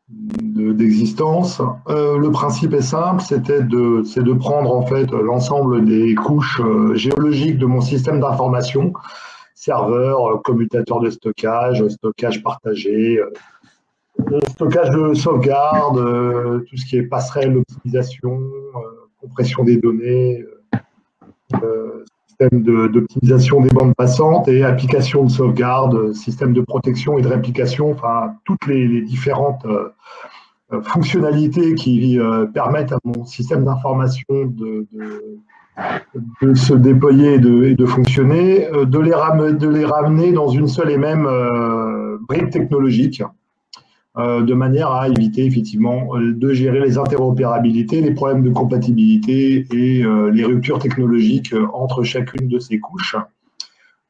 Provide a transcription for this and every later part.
d'existence. Le principe est simple, c'est de prendre en fait l'ensemble des couches géologiques de mon système d'information, serveur, commutateur de stockage, stockage partagé, stockage de sauvegarde, tout ce qui est passerelle, optimisation, compression des données, système d'optimisation des bandes passantes et application de sauvegarde, système de protection et de réplication, enfin toutes les différentes fonctionnalités qui permettent à mon système d'information de se déployer et de fonctionner, de les ramener dans une seule et même brique technologique, de manière à éviter effectivement de gérer les interopérabilités, les problèmes de compatibilité et les ruptures technologiques entre chacune de ces couches.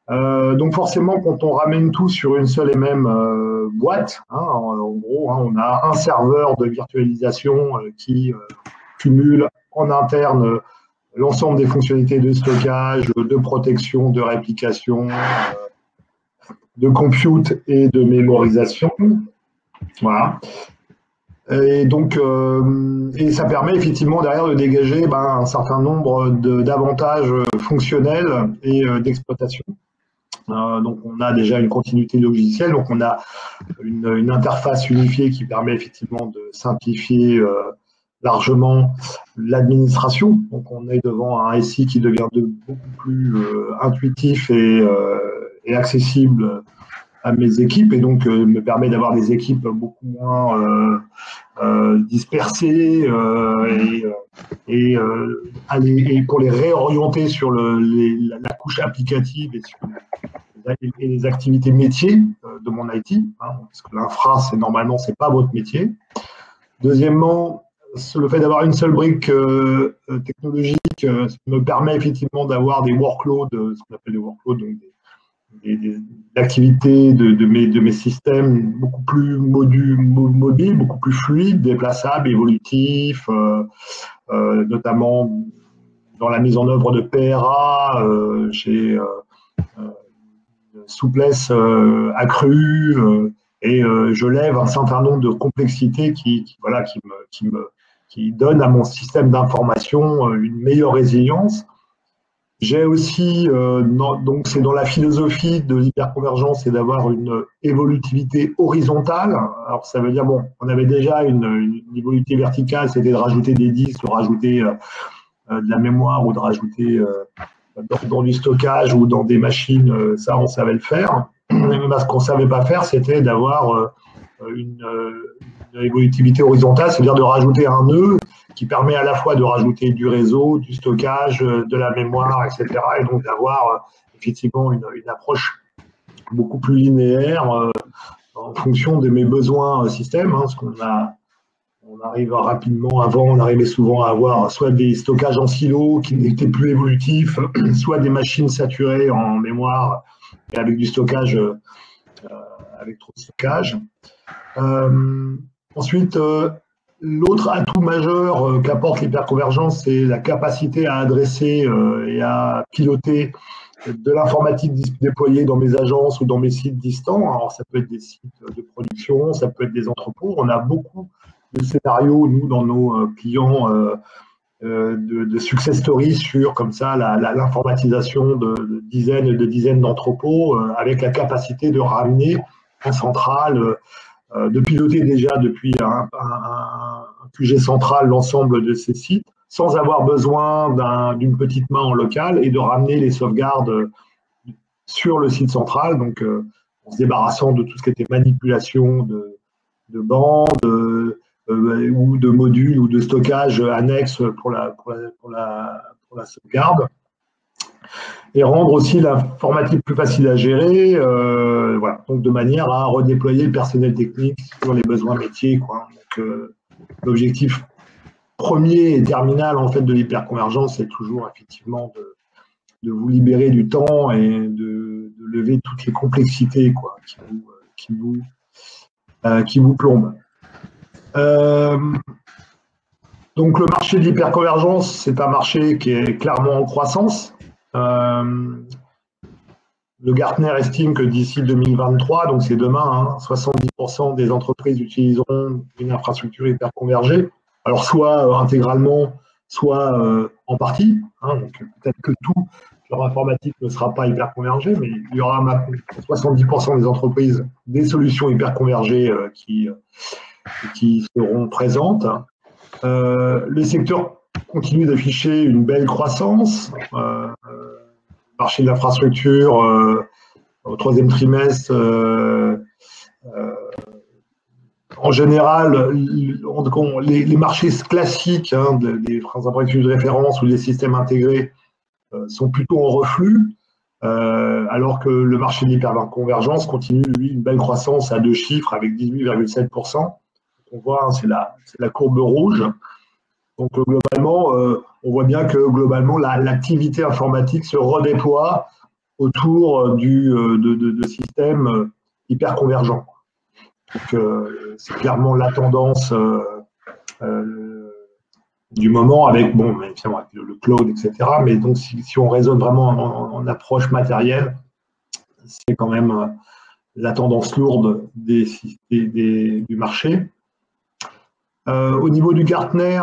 Donc forcément, quand on ramène tout sur une seule et même boîte, hein, en gros, hein, on a un serveur de virtualisation qui cumule en interne l'ensemble des fonctionnalités de stockage, de protection, de réplication, de compute et de mémorisation. Voilà. Et donc, et ça permet effectivement derrière de dégager un certain nombre d'avantages fonctionnels et d'exploitation. Donc, on a déjà une continuité logicielle, donc on a une interface unifiée qui permet effectivement de simplifier largement l'administration. Donc, on est devant un SI qui devient beaucoup plus intuitif et accessible à mes équipes, et donc me permet d'avoir des équipes beaucoup moins dispersées et pour les réorienter sur la couche applicative et sur les activités métiers de mon IT, hein, parce que l'infra, normalement, c'est pas votre métier. Deuxièmement, le fait d'avoir une seule brique technologique me permet effectivement d'avoir des workloads, ce qu'on appelle des workloads, donc des activités de mes systèmes beaucoup plus mobiles, beaucoup plus fluides, déplaçables, évolutifs, notamment dans la mise en œuvre de PRA, j'ai souplesse accrue et je lève un certain nombre de complexités qui donnent à mon système d'information une meilleure résilience. J'ai aussi, donc c'est dans la philosophie de l'hyperconvergence, c'est d'avoir une évolutivité horizontale. Alors ça veut dire, bon, on avait déjà une évolutivité verticale, c'était de rajouter des disques, de rajouter de la mémoire ou de rajouter dans du stockage ou dans des machines, ça on savait le faire. Mais ce qu'on ne savait pas faire, c'était d'avoir une évolutivité horizontale, c'est-à-dire de rajouter un nœud qui permet à la fois de rajouter du réseau, du stockage, de la mémoire, etc. Et donc d'avoir effectivement une approche beaucoup plus linéaire en fonction de mes besoins système, hein, parce on arrive rapidement, avant on arrivait souvent à avoir soit des stockages en silo qui n'étaient plus évolutifs, soit des machines saturées en mémoire et avec du stockage, avec trop de stockage. Ensuite, l'autre atout majeur qu'apporte l'hyperconvergence, c'est la capacité à adresser et à piloter de l'informatique déployée dans mes agences ou dans mes sites distants. Alors, ça peut être des sites de production, ça peut être des entrepôts. On a beaucoup de scénarios, nous, dans nos clients, de success stories sur, comme ça, l'informatisation de dizaines d'entrepôts avec la capacité de ramener en centrale, de piloter déjà depuis un QG central l'ensemble de ces sites, sans avoir besoin d'une petite main en local et de ramener les sauvegardes sur le site central, donc en se débarrassant de tout ce qui était manipulation de bandes ou de modules ou de stockage annexes pour la sauvegarde. Et rendre aussi l'informatique plus facile à gérer, voilà, donc de manière à redéployer le personnel technique sur les besoins métiers, quoi. Donc, l'objectif premier et terminal en fait de l'hyperconvergence, c'est toujours effectivement de vous libérer du temps et de lever toutes les complexités, quoi, qui vous plombent. Donc le marché de l'hyperconvergence, c'est un marché qui est clairement en croissance. Le Gartner estime que d'ici 2023, donc c'est demain, hein, 70% des entreprises utiliseront une infrastructure hyperconvergée. Alors soit intégralement, soit en partie. Hein, donc peut-être que tout leur informatique ne sera pas hyperconvergé, mais il y aura 70% des entreprises des solutions hyperconvergées qui seront présentes. Le secteur continue d'afficher une belle croissance. Le marché de l'infrastructure au troisième trimestre, en général, les marchés classiques hein, des infrastructures de référence ou des systèmes intégrés sont plutôt en reflux, alors que le marché de l'hyperconvergence continue, lui, une belle croissance à 2 chiffres avec 18,7%. On voit, hein, c'est la courbe rouge. Donc globalement, on voit bien que globalement, l'activité informatique se redéploie autour de systèmes hyper convergents. Donc c'est clairement la tendance du moment avec, bon, avec le cloud, etc. Mais donc si on raisonne vraiment en approche matérielle, c'est quand même la tendance lourde du marché. Au niveau du Gartner,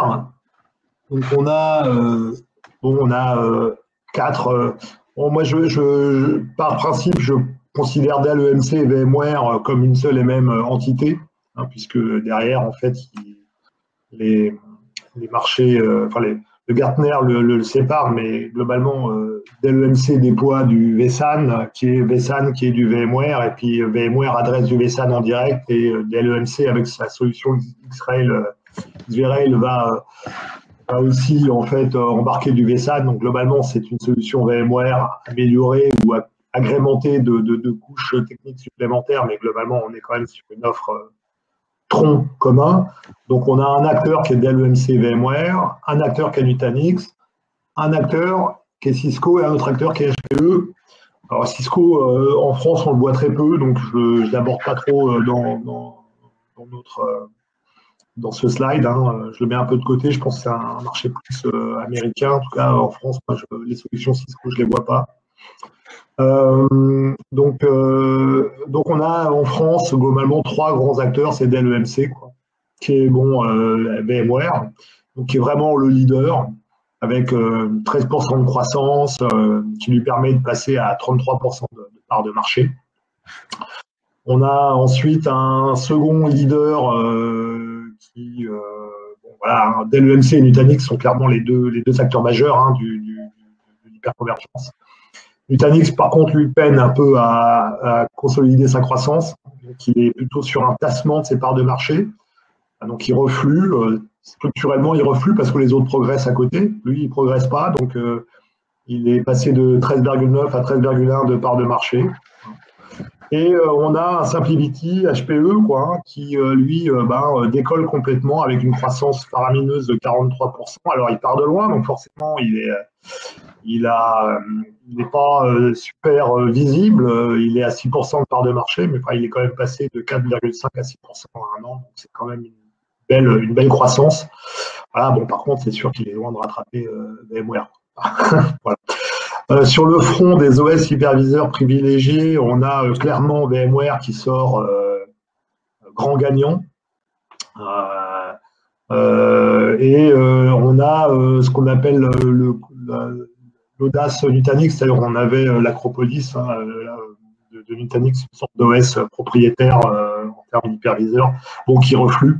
donc on a quatre. Moi, par principe, je considère Dell EMC et VMware comme une seule et même entité, hein, puisque derrière, en fait, les marchés, le Gartner le sépare, mais globalement, Dell EMC déploie du vSAN, qui est du VMware, et puis VMware adresse du vSAN en direct, et Dell EMC, avec sa solution XRail va aussi en fait embarquer du vSAN. Donc globalement, c'est une solution VMware améliorée ou agrémentée de couches techniques supplémentaires, mais globalement, on est quand même sur une offre tronc commun. Donc on a un acteur qui est Dell EMC VMware, un acteur qui est Nutanix, un acteur qui est Cisco et un autre acteur qui est HPE. Alors Cisco, en France, on le voit très peu, donc je ne l'aborde pas trop dans ce slide, hein. Je le mets un peu de côté. Je pense que c'est un marché plus américain. En tout cas, en France, moi, les solutions Cisco, je ne les vois pas. Donc, on a en France globalement 3 grands acteurs. C'est Dell EMC, qui est VMware, donc qui est vraiment le leader avec 13% de croissance, qui lui permet de passer à 33% de part de marché. On a ensuite un second leader qui, Dell EMC et Nutanix sont clairement les deux acteurs majeurs hein, de l'hyperconvergence. Nutanix, par contre, lui peine un peu à consolider sa croissance. Donc, il est plutôt sur un tassement de ses parts de marché. Donc, il reflue. Structurellement, il reflue parce que les autres progressent à côté. Lui, il ne progresse pas. Donc, il est passé de 13,9 à 13,1 de parts de marché. Et on a un SimpliVity HPE qui, lui, décolle complètement avec une croissance faramineuse de 43%. Alors, il part de loin, donc forcément, il n'est pas super visible. Il est à 6% de part de marché, mais il est quand même passé de 4,5 à 6% en un an. Donc, c'est quand même une belle croissance. Voilà, bon, par contre, c'est sûr qu'il est loin de rattraper VMware. Voilà. Sur le front des OS hyperviseurs privilégiés, on a clairement VMware qui sort grand gagnant. Et on a ce qu'on appelle l'audace Nutanix, c'est-à-dire on avait l'Acropolis hein, de Nutanix, une sorte d'OS propriétaire en termes d'hyperviseurs, qui reflue.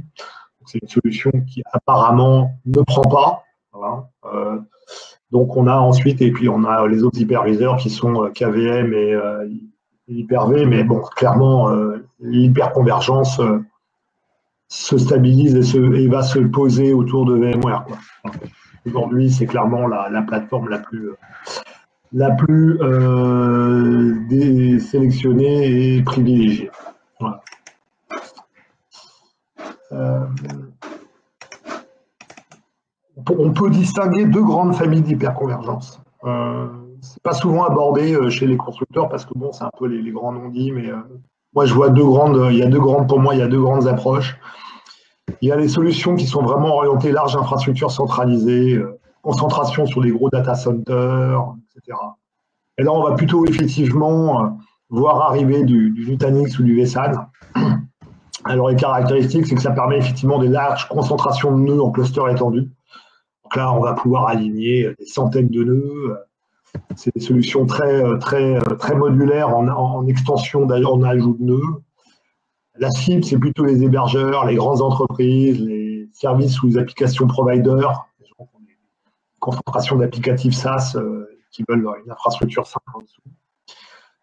C'est une solution qui apparemment ne prend pas. Voilà. Donc on a ensuite, et puis on a les autres hyperviseurs qui sont KVM et Hyper-V, mais bon, clairement, l'hyperconvergence se stabilise et va se poser autour de VMware. Aujourd'hui, c'est clairement la plateforme la plus sélectionnée et privilégiée. Voilà. On peut distinguer 2 grandes familles d'hyperconvergence. C'est pas souvent abordé chez les constructeurs parce que bon, c'est un peu les grands non-dits, mais moi je vois pour moi, il y a 2 grandes approches. Il y a les solutions qui sont vraiment orientées large infrastructure centralisée, concentration sur les gros data centers, etc. Et là, on va plutôt effectivement voir arriver du Nutanix ou du vSAN. Alors, les caractéristiques, c'est que ça permet effectivement des larges concentrations de nœuds en cluster étendu. Donc là, on va pouvoir aligner des centaines de nœuds. C'est des solutions très modulaires en extension, en ajout de nœuds. La cible, c'est plutôt les hébergeurs, les grandes entreprises, les services ou les applications providers, les gens qui ont des concentrations d'applicatifs SaaS qui veulent une infrastructure simple en dessous.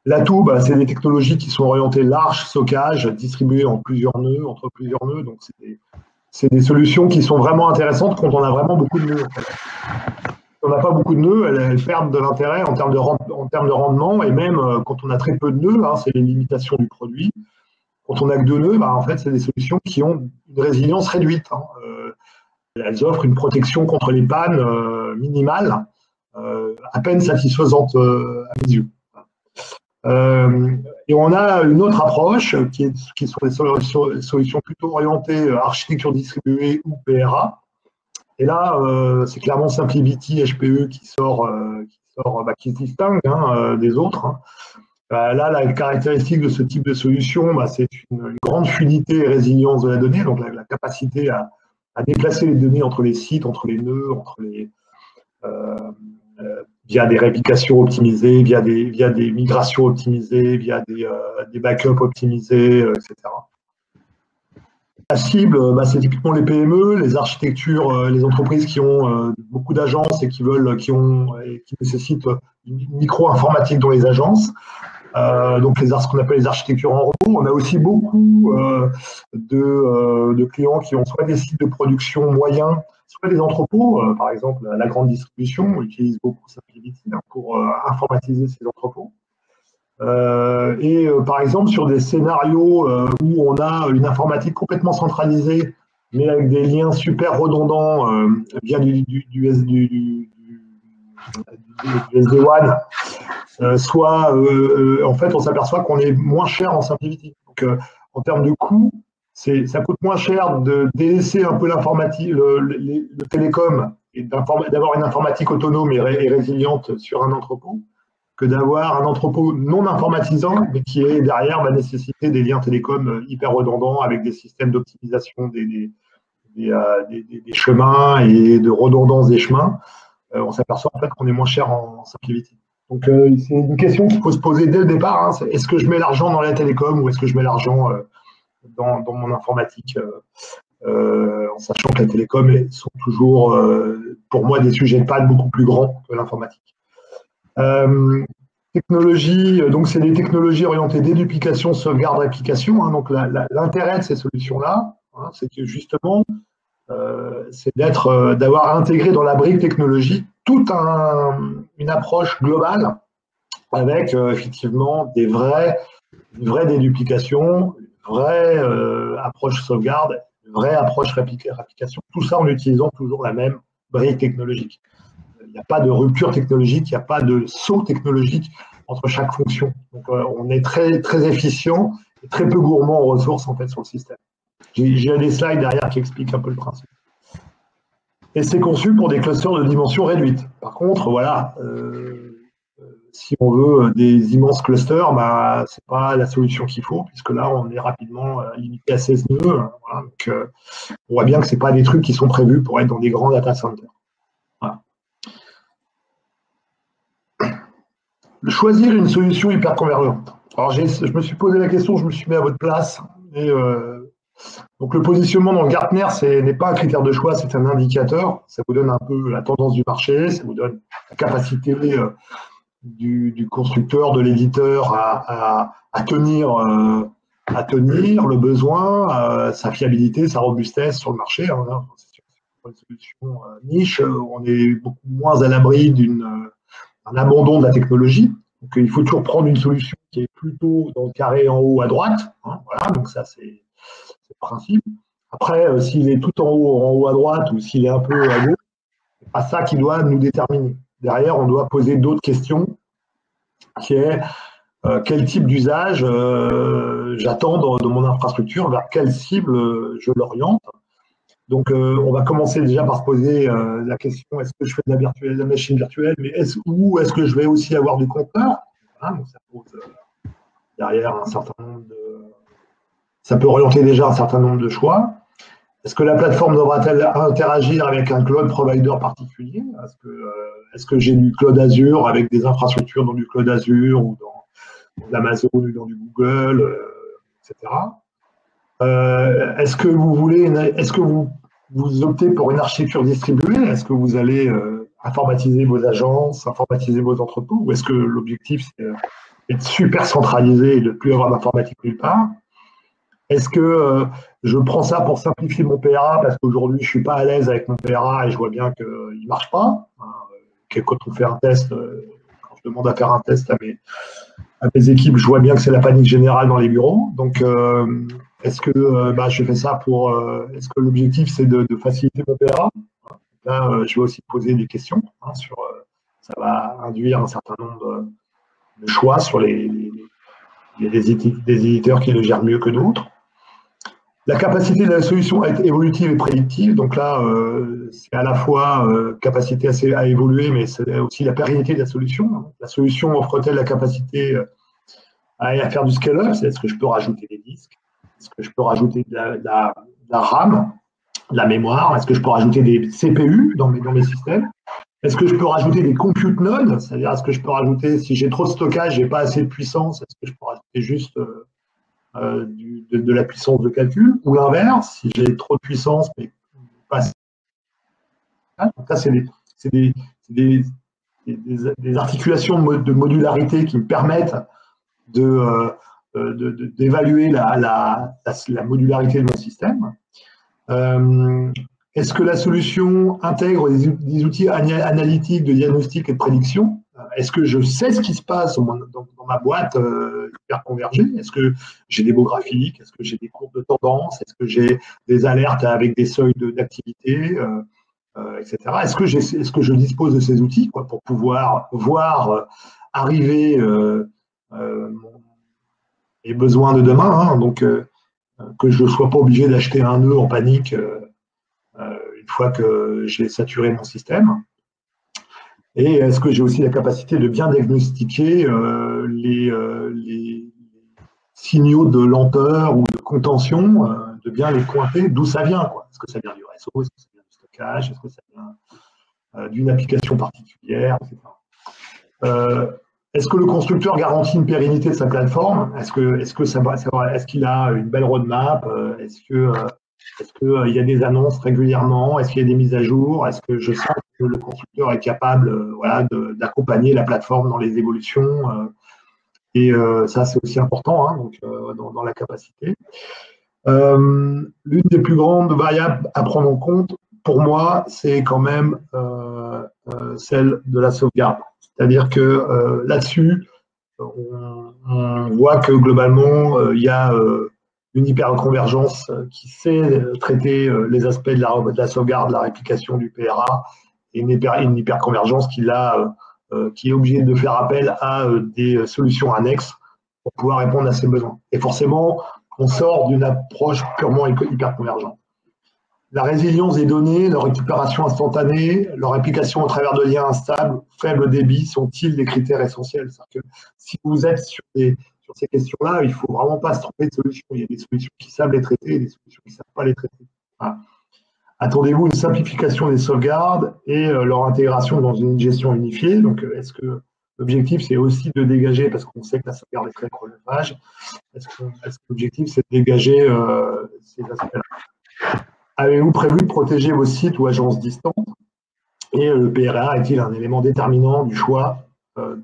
L'atout, c'est des technologies qui sont orientées large stockage, distribuées en plusieurs nœuds, entre plusieurs nœuds. Donc, c'est des solutions qui sont vraiment intéressantes quand on a vraiment beaucoup de nœuds. En fait. Si on n'a pas beaucoup de nœuds, elles perdent de l'intérêt en termes de rendement, et même quand on a très peu de nœuds, c'est les limitations du produit. Quand on n'a que 2 nœuds, en fait, c'est des solutions qui ont une résilience réduite. Elles offrent une protection contre les pannes minimale, à peine satisfaisante à mes yeux. Et on a une autre approche qui sont des solutions plutôt orientées architecture distribuée ou PRA. Et là, c'est clairement SimpliVity HPE qui se distingue des autres. Là, la caractéristique de ce type de solution, c'est une grande fluidité et résilience de la donnée, donc la capacité à déplacer les données entre les sites, entre les nœuds, via des réplications optimisées, via des migrations optimisées, via des backups optimisés, etc. La cible, c'est typiquement les PME, les architectures, les entreprises qui ont beaucoup d'agences et qui nécessitent une micro-informatique dans les agences. Donc ce qu'on appelle les architectures en robot. On a aussi beaucoup de clients qui ont soit des sites de production moyens, soit des entrepôts. Par exemple, la grande distribution utilise beaucoup SimpliVity pour informatiser ses entrepôts. Par exemple, sur des scénarios où on a une informatique complètement centralisée, mais avec des liens super redondants via du SD-WAN, en fait, on s'aperçoit qu'on est moins cher en SimpliVity. Donc, en termes de coût, ça coûte moins cher de délaisser un peu l'informatique, le télécom, et d'avoir une informatique autonome et résiliente sur un entrepôt, que d'avoir un entrepôt non informatisant, mais qui est derrière va nécessiter des liens télécoms hyper redondants avec des systèmes d'optimisation des chemins et de redondance des chemins. On s'aperçoit en fait qu'on est moins cher en SimpliVity. Donc, c'est une question qu'il faut se poser dès le départ. Est-ce que je mets l'argent dans la télécom ou est-ce que je mets l'argent dans mon informatique en sachant que la télécom sont toujours, pour moi, des sujets de panne beaucoup plus grands que l'informatique. Technologie, donc c'est des technologies orientées déduplication, sauvegarde, réplication. Donc, l'intérêt de ces solutions-là, c'est que justement, c'est d'avoir intégré dans la brique technologique toute une approche globale avec effectivement une vraie déduplication, une vraie approche sauvegarde, une vraie approche réplication, tout ça en utilisant toujours la même brique technologique. Il n'y a pas de rupture technologique, il n'y a pas de saut technologique entre chaque fonction. Donc on est très, très efficient et très peu gourmand en ressources en fait sur le système. J'ai des slides derrière qui expliquent un peu le principe. Et c'est conçu pour des clusters de dimension réduite. Par contre, voilà, si on veut des immenses clusters, ce n'est pas la solution qu'il faut, puisque là, on est rapidement limité à 16 nœuds. Voilà, donc, on voit bien que ce n'est pas des trucs qui sont prévus pour être dans des grands data centers. Voilà. Choisir une solution hyperconvergente. Alors, je me suis posé la question, je me suis mis à votre place. Donc, le positionnement dans le Gartner, n'est pas un critère de choix, c'est un indicateur. Ça vous donne un peu la tendance du marché, ça vous donne la capacité du constructeur, de l'éditeur à tenir le besoin, sa fiabilité, sa robustesse sur le marché. C'est une solution niche, on est beaucoup moins à l'abri d'un abandon de la technologie. Donc, il faut toujours prendre une solution qui est plutôt dans le carré en haut à droite. Voilà, donc ça, c'est le principe. Après, s'il est tout en haut à droite ou s'il est un peu à gauche, c'est pas ça qui doit nous déterminer. Derrière, on doit poser d'autres questions, qui est quel type d'usage j'attends de mon infrastructure, vers quelle cible je l'oriente. Donc, on va commencer déjà par se poser la question, est-ce que je fais de la machine virtuelle, mais ou est-ce que je vais aussi avoir du conteneur? Voilà, donc ça pose derrière un certain nombre de... Ça peut orienter déjà un certain nombre de choix. Est-ce que la plateforme devra-t-elle interagir avec un cloud provider particulier? Est-ce que j'ai du cloud Azure avec des infrastructures dans du cloud Azure ou dans l'Amazon ou dans du Google, etc. Est-ce que vous optez pour une architecture distribuée? Est-ce que vous allez informatiser vos agences, informatiser vos entrepôts? Ou est-ce que l'objectif, c'est d'être super centralisé et de ne plus avoir d'informatique nulle part? Est-ce que je prends ça pour simplifier mon PRA parce qu'aujourd'hui, je ne suis pas à l'aise avec mon PRA et je vois bien qu'il ne marche pas? Quand on fait un test, quand je demande à faire un test à mes équipes, je vois bien que c'est la panique générale dans les bureaux. Donc, est-ce que je fais ça pour... est-ce que l'objectif, c'est de faciliter mon PRA? Là, je vais aussi poser des questions sur... ça va induire un certain nombre de choix sur des éditeurs qui le gèrent mieux que d'autres. La capacité de la solution à être évolutive et prédictive, donc là, c'est à la fois capacité à évoluer, mais c'est aussi la pérennité de la solution. La solution offre-t-elle la capacité à faire du scale-up? Est-ce que je peux rajouter des disques? Est-ce que je peux rajouter de la RAM, de la mémoire? Est-ce que je peux rajouter des CPU dans mes systèmes? Est-ce que je peux rajouter des compute nodes? C'est-à-dire, est-ce que je peux rajouter, si j'ai trop de stockage, j'ai pas assez de puissance, est-ce que je peux rajouter juste de la puissance de calcul, ou l'inverse, si j'ai trop de puissance, mais pas assez. Donc là, c'est des articulations de modularité qui me permettent d'évaluer la modularité de mon système. Est-ce que la solution intègre des outils analytiques de diagnostic et de prédiction? Est-ce que je sais ce qui se passe dans ma boîte hyper convergée? Est-ce que j'ai des beaux graphiques? Est-ce que j'ai des courbes de tendance? Est-ce que j'ai des alertes avec des seuils d'activité, etc. Est-ce que je dispose de ces outils pour pouvoir voir arriver les besoins de demain, donc que je ne sois pas obligé d'acheter un nœud en panique une fois que j'ai saturé mon système? Et est-ce que j'ai aussi la capacité de bien diagnostiquer les signaux de lenteur ou de contention, de bien les pointer d'où ça vient, quoi? Est-ce que ça vient du réseau? Est-ce que ça vient du stockage? Est-ce que ça vient d'une application particulière, etc. Est-ce que le constructeur garantit une pérennité de sa plateforme? Est-ce qu'il a une belle roadmap? Est-ce qu'il y a des annonces régulièrement? Est-ce qu'il y a des mises à jour? Est-ce que je sens que le constructeur est capable d'accompagner la plateforme dans les évolutions? Et ça, c'est aussi important donc, dans la capacité. L'une des plus grandes variables à prendre en compte, pour moi, c'est quand même celle de la sauvegarde. C'est-à-dire que là-dessus, on voit que globalement, il y a une hyperconvergence qui sait traiter les aspects de la sauvegarde, de la réplication du PRA, et une hyperconvergence qui est obligée de faire appel à des solutions annexes pour pouvoir répondre à ses besoins. Et forcément, on sort d'une approche purement hyperconvergente. La résilience des données, leur récupération instantanée, leur application au travers de liens instables, faible débit, sont-ils des critères essentiels? C'est-à-dire que si vous êtes sur ces questions-là, il ne faut vraiment pas se tromper de solutions. Il y a des solutions qui savent les traiter et des solutions qui ne savent pas les traiter. Voilà. Attendez-vous une simplification des sauvegardes et leur intégration dans une gestion unifiée? Donc, est-ce que l'objectif, c'est aussi de dégager, parce qu'on sait que la sauvegarde est très chronophage, est-ce que l'objectif, c'est de dégager ces aspects-là? Avez-vous prévu de protéger vos sites ou agences distantes? Et le PRA est-il un élément déterminant du choix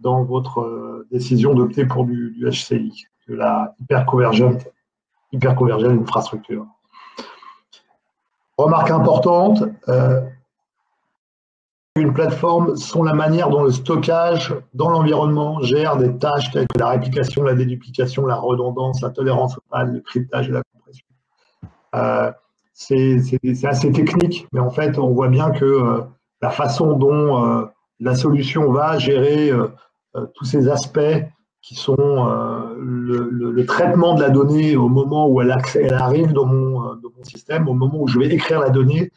dans votre décision d'opter pour du HCI, de la hyperconvergente infrastructure? Remarque importante, une plateforme sont la manière dont le stockage dans l'environnement gère des tâches telles que la réplication, la déduplication, la redondance, la tolérance au PAN, le cryptage et la compression. C'est assez technique, mais en fait, on voit bien que la façon dont la solution va gérer tous ces aspects qui sont le traitement de la donnée au moment où elle arrive dans mon système, au moment où je vais écrire la donnée,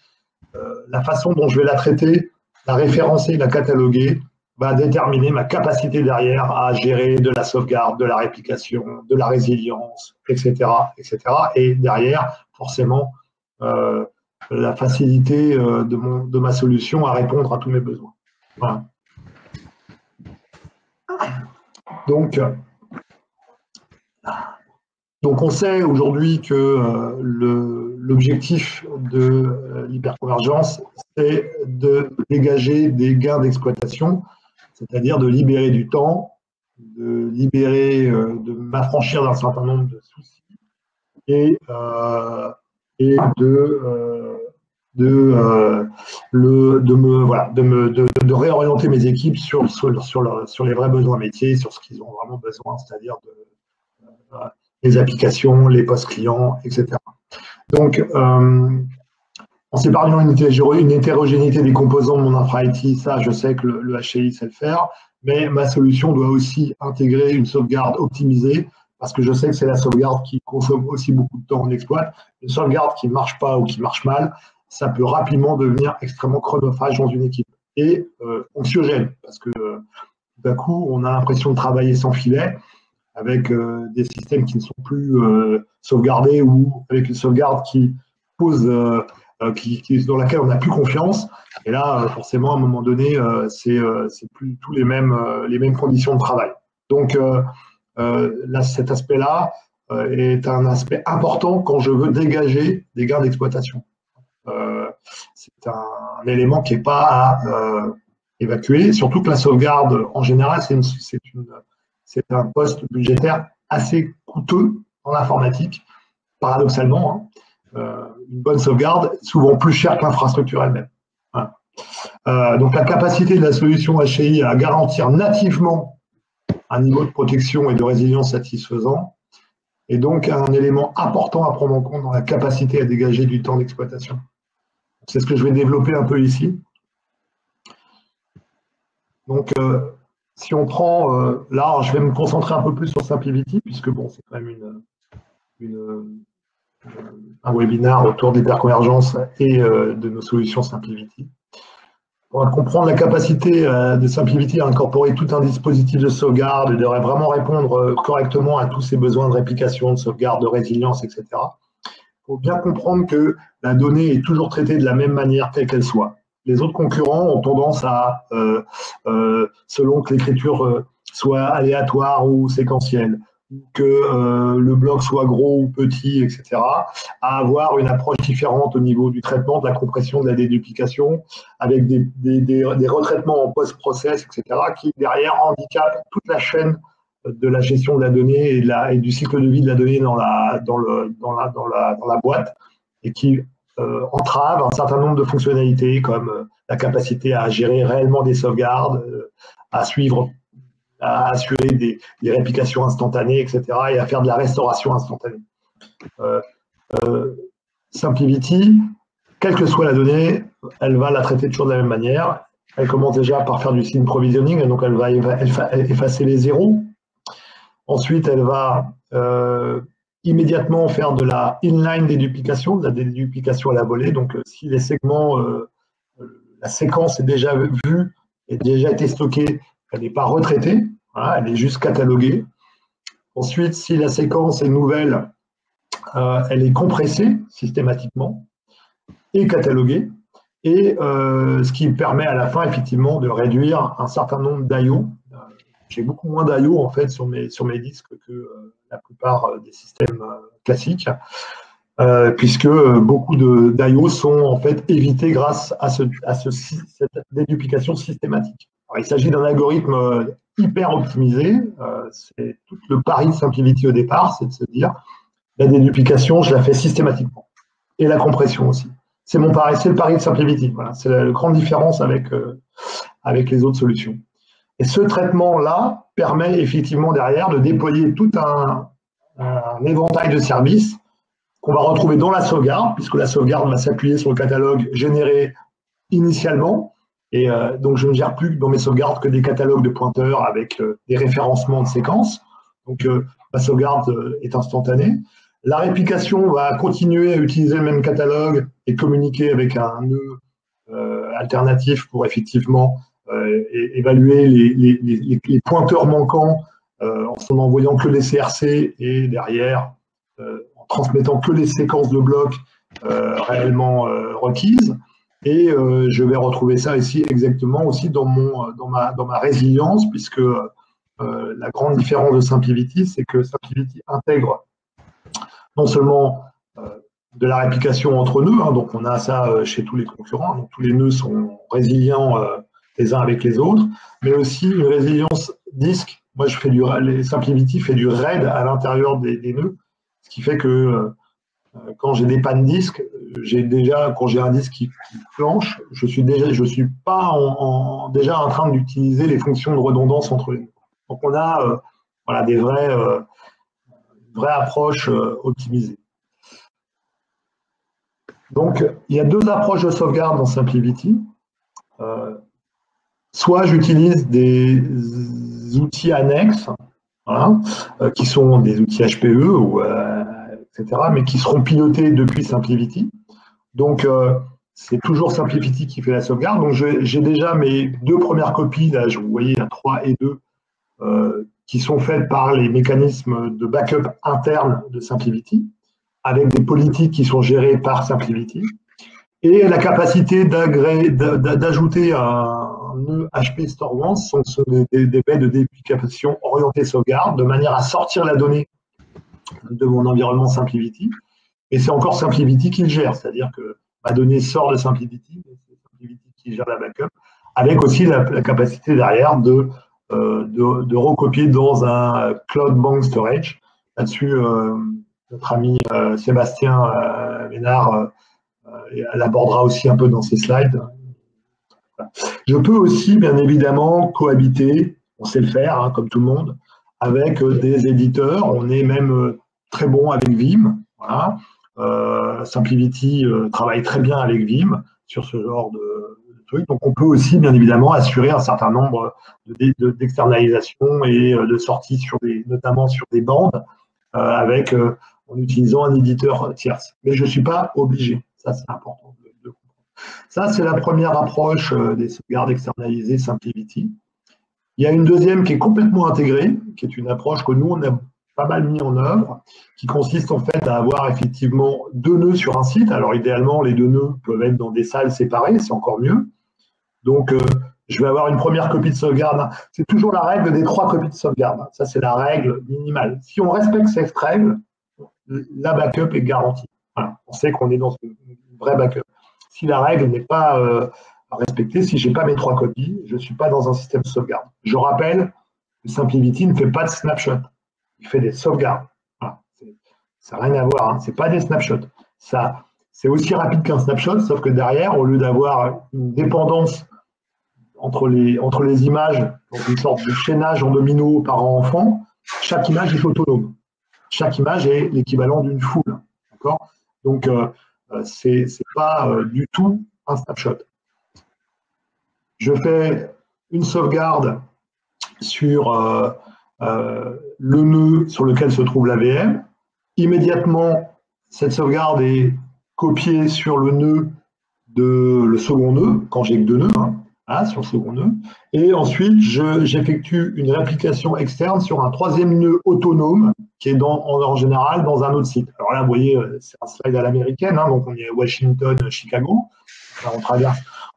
la façon dont je vais la traiter, la référencer, la cataloguer, va déterminer ma capacité derrière à gérer de la sauvegarde, de la réplication, de la résilience, etc. etc. Et derrière, forcément, la facilité de ma solution à répondre à tous mes besoins. Voilà. Donc on sait aujourd'hui que l'objectif de l'hyperconvergence, c'est de dégager des gains d'exploitation, c'est-à-dire de libérer du temps, de m'affranchir d'un certain nombre de soucis et de réorienter mes équipes sur les vrais besoins métiers, sur ce qu'ils ont vraiment besoin, c'est-à-dire les applications, les postes clients, etc. Donc, en s'épargnant une hétérogénéité des composants de mon infra IT, ça, je sais que le HCI sait le faire, mais ma solution doit aussi intégrer une sauvegarde optimisée, parce que je sais que c'est la sauvegarde qui consomme aussi beaucoup de temps en exploit. Une sauvegarde qui ne marche pas ou qui marche mal, ça peut rapidement devenir extrêmement chronophage dans une équipe et anxiogène, parce que d'un coup, on a l'impression de travailler sans filet, avec des systèmes qui ne sont plus sauvegardés ou avec une sauvegarde qui pose, dans laquelle on n'a plus confiance. Et là, forcément, à un moment donné, c'est plus tous les mêmes conditions de travail. Donc, là, cet aspect-là est un aspect important quand je veux dégager des gains d'exploitation. C'est un élément qui n'est pas à évacuer, surtout que la sauvegarde, en général, c'est un poste budgétaire assez coûteux dans l'informatique, paradoxalement. Une bonne sauvegarde est souvent plus chère que l'infrastructure elle-même. Voilà. Donc la capacité de la solution HCI à garantir nativement un niveau de protection et de résilience satisfaisant est donc un élément important à prendre en compte dans la capacité à dégager du temps d'exploitation. C'est ce que je vais développer un peu ici. Donc, si on prend, là, je vais me concentrer un peu plus sur SimpliVity, puisque bon, c'est quand même un webinaire autour d'hyperconvergence et de nos solutions SimpliVity. On va comprendre la capacité de SimpliVity à incorporer tout un dispositif de sauvegarde, de vraiment répondre correctement à tous ces besoins de réplication, de sauvegarde, de résilience, etc. Il faut bien comprendre que la donnée est toujours traitée de la même manière quelle qu'elle soit. Les autres concurrents ont tendance à, selon que l'écriture soit aléatoire ou séquentielle, que le bloc soit gros ou petit, etc., à avoir une approche différente au niveau du traitement, de la compression, de la déduplication, avec des retraitements en post-process, etc., qui derrière handicapent toute la chaîne de la gestion de la donnée et du cycle de vie de la donnée dans la boîte, et qui entrave un certain nombre de fonctionnalités comme la capacité à gérer réellement des sauvegardes, à assurer des réplications instantanées, etc., et à faire de la restauration instantanée. SimpliVity, quelle que soit la donnée, elle va la traiter toujours de la même manière. Elle commence déjà par faire du scene provisioning, donc elle va effacer les zéros. Ensuite, elle va immédiatement faire de la inline déduplication, de la déduplication à la volée. Donc, si les segments, la séquence est déjà vue, et déjà été stockée, elle n'est pas retraitée, voilà, elle est juste cataloguée. Ensuite, si la séquence est nouvelle, elle est compressée systématiquement et cataloguée, et ce qui permet à la fin, effectivement, de réduire un certain nombre d'IO. J'ai beaucoup moins d'IO en fait sur mes disques que la plupart des systèmes classiques, puisque beaucoup d'IO sont en fait évités grâce à cette déduplication systématique. Alors, il s'agit d'un algorithme hyper optimisé. C'est tout le pari de SimpliVity au départ, c'est de se dire la déduplication, je la fais systématiquement, et la compression aussi. C'est le pari de SimpliVity. Voilà, c'est la grande différence avec les autres solutions. Et ce traitement-là permet effectivement derrière de déployer tout un éventail de services qu'on va retrouver dans la sauvegarde, puisque la sauvegarde va s'appuyer sur le catalogue généré initialement, Et donc, je ne gère plus dans mes sauvegardes que des catalogues de pointeurs avec des référencements de séquences. Donc, ma sauvegarde est instantanée. La réplication va continuer à utiliser le même catalogue et communiquer avec un nœud alternatif pour effectivement évaluer les pointeurs manquants en s'en envoyant que les CRC et derrière en transmettant que les séquences de blocs réellement requises. Et je vais retrouver ça ici exactement aussi dans ma résilience, puisque la grande différence de SimpliVity, c'est que SimpliVity intègre non seulement de la réplication entre nœuds, hein, donc on a ça chez tous les concurrents, donc tous les nœuds sont résilients les uns avec les autres, mais aussi une résilience disque. Moi, SimpliVity fait du RAID à l'intérieur des nœuds, ce qui fait que quand j'ai des pannes disques, quand j'ai un disque qui planche, je suis pas déjà en train d'utiliser les fonctions de redondance entre les nœuds. Donc on a voilà, des vraies approches optimisées. Donc, il y a deux approches de sauvegarde dans SimpliVity. Soit j'utilise des outils annexes, voilà, qui sont des outils HPE, etc., mais qui seront pilotés depuis SimpliVity. Donc, c'est toujours SimpliVity qui fait la sauvegarde. Donc, j'ai déjà mes deux premières copies, là, vous voyez, il y a 3 et 2, qui sont faites par les mécanismes de backup interne de SimpliVity, avec des politiques qui sont gérées par SimpliVity, et la capacité d'ajouter un nœud HP Store Once, sont des baies de déplication orientées sauvegarde, de manière à sortir la donnée de mon environnement SimpliVity. Et c'est encore SimpliVity qui le gère, c'est-à-dire que ma donnée sort de SimpliVity, c'est SimpliVity qui gère la backup, avec aussi la capacité derrière de recopier dans un Cloud Bank Storage. Là-dessus, notre ami Sébastien Ménard l'abordera aussi un peu dans ses slides. Je peux aussi, bien évidemment, cohabiter, on sait le faire, hein, comme tout le monde, avec des éditeurs. On est même très bon avec Vim. Voilà. SimpliVity travaille très bien avec Vim sur ce genre de truc. Donc, on peut aussi, bien évidemment, assurer un certain nombre d'externalisations et de sorties, notamment sur des bandes, en utilisant un éditeur tierce. Mais je ne suis pas obligé. Ça, c'est important de comprendre. Ça, c'est la première approche des sauvegardes externalisées SimpliVity. Il y a une deuxième qui est complètement intégrée, qui est une approche que nous, on a pas mal mis en œuvre, qui consiste en fait à avoir effectivement 2 nœuds sur un site. Alors, idéalement, les 2 nœuds peuvent être dans des salles séparées, c'est encore mieux. Donc, je vais avoir une première copie de sauvegarde. C'est toujours la règle des 3 copies de sauvegarde. Ça, c'est la règle minimale. Si on respecte cette règle, la backup est garantie. Voilà. On sait qu'on est dans une vraie backup. Si la règle n'est pas respectée, si je n'ai pas mes 3 copies, je ne suis pas dans un système de sauvegarde. Je rappelle que SimpliVity ne fait pas de snapshot. Il fait des sauvegardes. Voilà. Ça n'a rien à voir. Hein. Ce n'est pas des snapshots. C'est aussi rapide qu'un snapshot, sauf que derrière, au lieu d'avoir une dépendance entre les images, donc une sorte de chaînage en domino parent-enfant, chaque image est autonome. Chaque image est l'équivalent d'une foule. D'accord ? Donc, c'est pas du tout un snapshot. Je fais une sauvegarde sur le nœud sur lequel se trouve la VM. Immédiatement, cette sauvegarde est copiée sur le second nœud, quand j'ai que 2 nœuds, hein, sur le second nœud. Et ensuite, j'effectue une réplication externe sur un 3e nœud autonome qui est en général dans un autre site. Alors là, vous voyez, c'est un slide à l'américaine, hein, donc on est à Washington, Chicago. Enfin,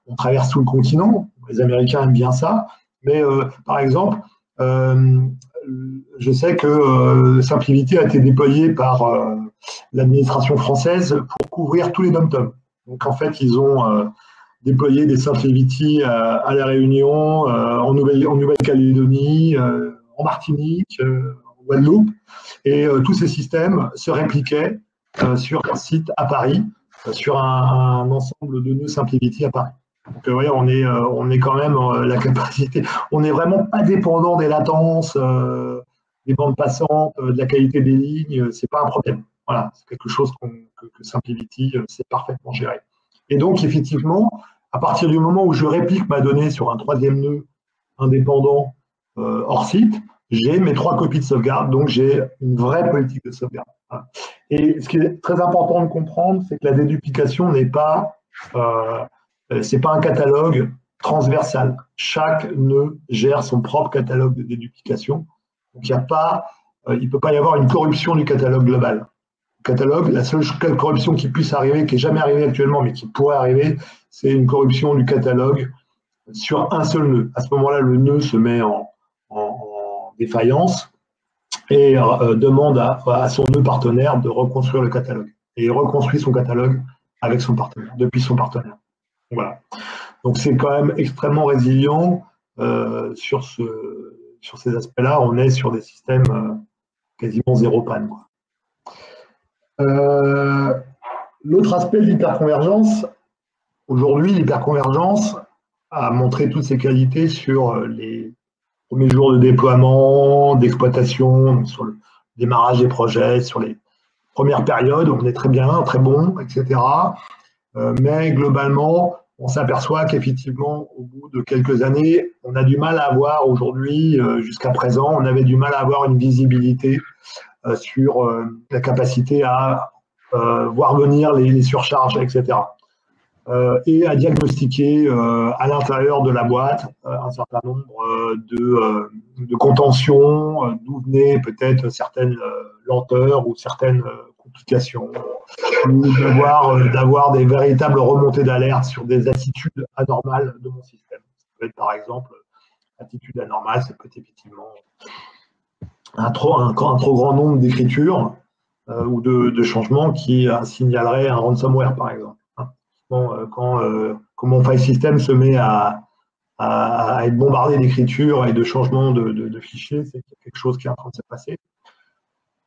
on traverse tout le continent. Les Américains aiment bien ça. Mais par exemple, je sais que SimpliVity a été déployé par l'administration française pour couvrir tous les dom-toms. Donc en fait, ils ont déployé des SimpliVity à La Réunion, en Nouvelle-Calédonie, en Martinique, en Guadeloupe. Et tous ces systèmes se répliquaient sur un site à Paris, sur un ensemble de nœuds SimpliVity à Paris. Donc, ouais, on est quand même la capacité. On n'est vraiment pas dépendant des latences, des bandes passantes, de la qualité des lignes. C'est pas un problème. Voilà, c'est quelque chose que SimpliVity sait parfaitement gérer. Et donc, effectivement, À partir du moment où je réplique ma donnée sur un troisième nœud indépendant hors site, j'ai mes 3 copies de sauvegarde, donc j'ai une vraie politique de sauvegarde. Voilà. Et ce qui est très important de comprendre, c'est que la déduplication n'est pas, c'est pas un catalogue transversal. Chaque nœud gère son propre catalogue de déduplication. Donc il ne peut pas y avoir une corruption du catalogue global. Le catalogue, la seule corruption qui puisse arriver, qui n'est jamais arrivée actuellement, mais qui pourrait arriver, c'est une corruption du catalogue sur un seul nœud. À ce moment-là, le nœud se met en défaillance et demande à son nœud partenaire de reconstruire le catalogue. Et il reconstruit son catalogue avec son partenaire, depuis son partenaire. Voilà. Donc c'est quand même extrêmement résilient sur ces aspects-là. On est sur des systèmes quasiment zéro panne. L'autre aspect de l'hyperconvergence, aujourd'hui, l'hyperconvergence a montré toutes ses qualités sur les premiers jours de déploiement, d'exploitation, sur le démarrage des projets, sur les premières périodes, on est très bien, très bon, etc. Mais globalement, on s'aperçoit qu'effectivement, au bout de quelques années, on a du mal à avoir aujourd'hui, jusqu'à présent, on avait du mal à avoir une visibilité sur la capacité à voir venir les surcharges, etc. Et à diagnostiquer à l'intérieur de la boîte un certain nombre de contentions, d'où venaient peut-être certaines lenteurs ou certaines complications, ou d'avoir des véritables remontées d'alerte sur des attitudes anormales de mon système. Ça peut être par exemple, attitude anormale, ça peut être effectivement un trop grand nombre d'écritures ou de changements qui signaleraient un ransomware, par exemple. Quand mon file system se met à être bombardé d'écriture et de changements de fichiers, c'est quelque chose qui est en train de se passer.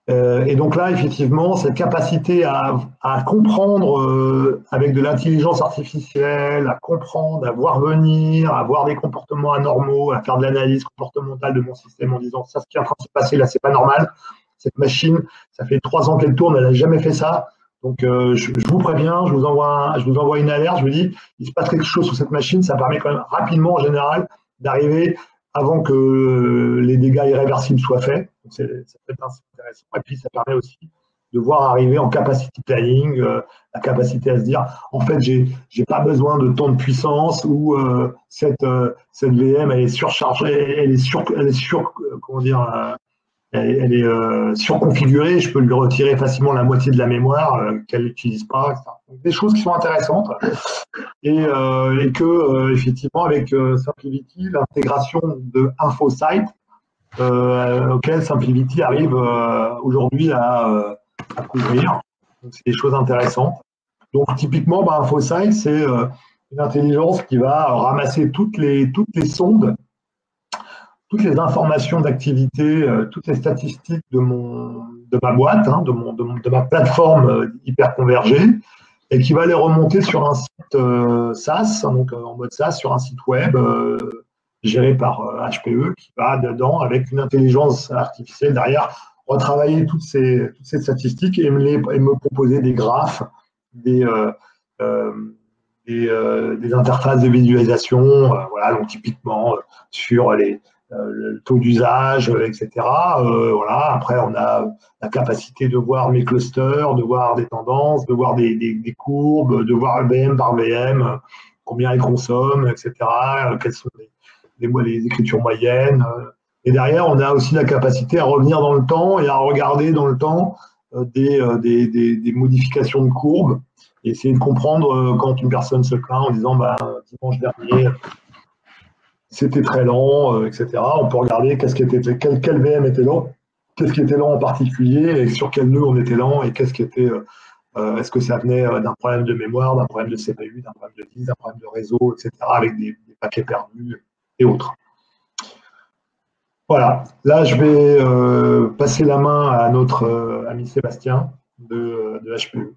Et donc là, effectivement, cette capacité à comprendre avec de l'intelligence artificielle, à comprendre, à voir venir, à voir des comportements anormaux, à faire de l'analyse comportementale de mon système en disant ça, ce qui est en train de se passer là, c'est pas normal. Cette machine, ça fait 3 ans qu'elle tourne, elle n'a jamais fait ça. Donc, je vous préviens, je vous envoie une alerte, je vous dis, il se passe quelque chose sur cette machine, ça permet quand même rapidement, en général, d'arriver avant que les dégâts irréversibles soient faits. Donc, ça peut être intéressant. Et puis, ça permet aussi de voir arriver en capacity planning, la capacité à se dire, en fait, j'ai pas besoin de tant de puissance ou cette VM, elle est surchargée, elle est comment dire, elle est surconfigurée, je peux lui retirer facilement la moitié de la mémoire qu'elle n'utilise pas, etc. Donc, des choses qui sont intéressantes et que, effectivement, avec SimpliVity, l'intégration de InfoSight, auquel SimpliVity arrive aujourd'hui à couvrir. Donc, c'est des choses intéressantes. Donc, typiquement, InfoSight, c'est une intelligence qui va ramasser toutes les sondes, toutes les informations d'activité, toutes les statistiques de ma boîte, hein, de ma plateforme hyper convergée, et qui va les remonter sur un site SaaS, donc en mode SaaS, sur un site web géré par HPE, qui va dedans avec une intelligence artificielle derrière retravailler toutes ces statistiques et me proposer des graphes, des interfaces de visualisation, voilà, donc typiquement sur le taux d'usage, etc. Voilà. Après, on a la capacité de voir mes clusters, de voir des tendances, de voir des courbes, de voir VM par VM, combien ils consomment, etc. Quelles sont les écritures moyennes. Et derrière, on a aussi la capacité à revenir dans le temps et à regarder dans le temps des modifications de courbes et essayer de comprendre quand une personne se plaint en disant dimanche dernier, c'était très lent, etc. On peut regarder quel VM était lent, qu'est-ce qui était lent en particulier, et sur quel nœud on était lent, et qu'est-ce qui était, est-ce que ça venait d'un problème de mémoire, d'un problème de CPU, d'un problème de disque, d'un problème de réseau, etc., avec des paquets perdus et autres. Voilà, là je vais passer la main à notre ami Sébastien de HPE.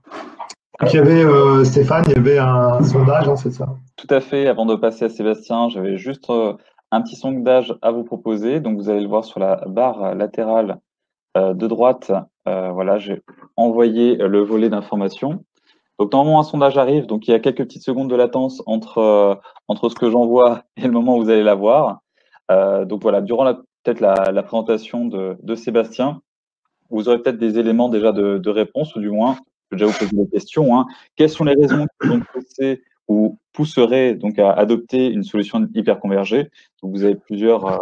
Donc, il y avait, Stéphane, il y avait un sondage, hein, c'est ça? Tout à fait. Avant de passer à Sébastien, j'avais juste un petit sondage à vous proposer. Donc, vous allez le voir sur la barre latérale de droite. Voilà, j'ai envoyé le volet d'information. Donc normalement un sondage arrive, donc il y a quelques petites secondes de latence entre ce que j'envoie et le moment où vous allez l'avoir. Donc voilà, durant peut-être la présentation de Sébastien, vous aurez peut-être des éléments déjà de réponse, ou du moins, je vais déjà vous poser des questions, hein. Quelles sont les raisons qui vous ont poussé ou pousseraient donc à adopter une solution hyperconvergée? Donc vous avez plusieurs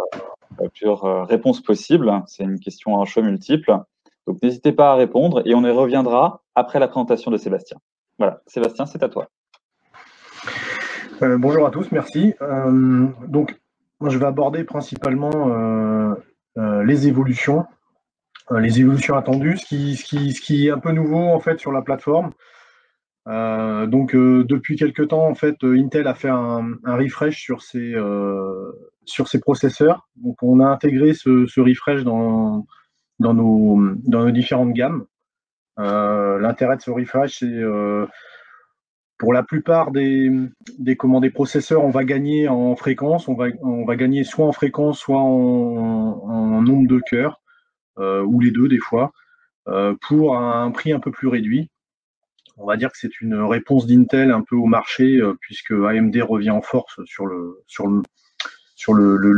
réponses possibles. C'est une question à un choix multiple. Donc n'hésitez pas à répondre et on y reviendra après la présentation de Sébastien. Voilà, Sébastien, c'est à toi. Bonjour à tous, merci. Donc, moi, je vais aborder principalement les évolutions attendues, ce qui est un peu nouveau en fait sur la plateforme. Depuis quelques temps, en fait, Intel a fait un refresh sur ses processeurs. Donc, on a intégré ce refresh dans nos différentes gammes. L'intérêt de ce refresh, c'est pour la plupart des processeurs, on va gagner en fréquence, on va gagner soit en fréquence, soit en nombre de cœurs, ou les deux des fois, pour un prix un peu plus réduit. On va dire que c'est une réponse d'Intel un peu au marché, puisque AMD revient en force sur le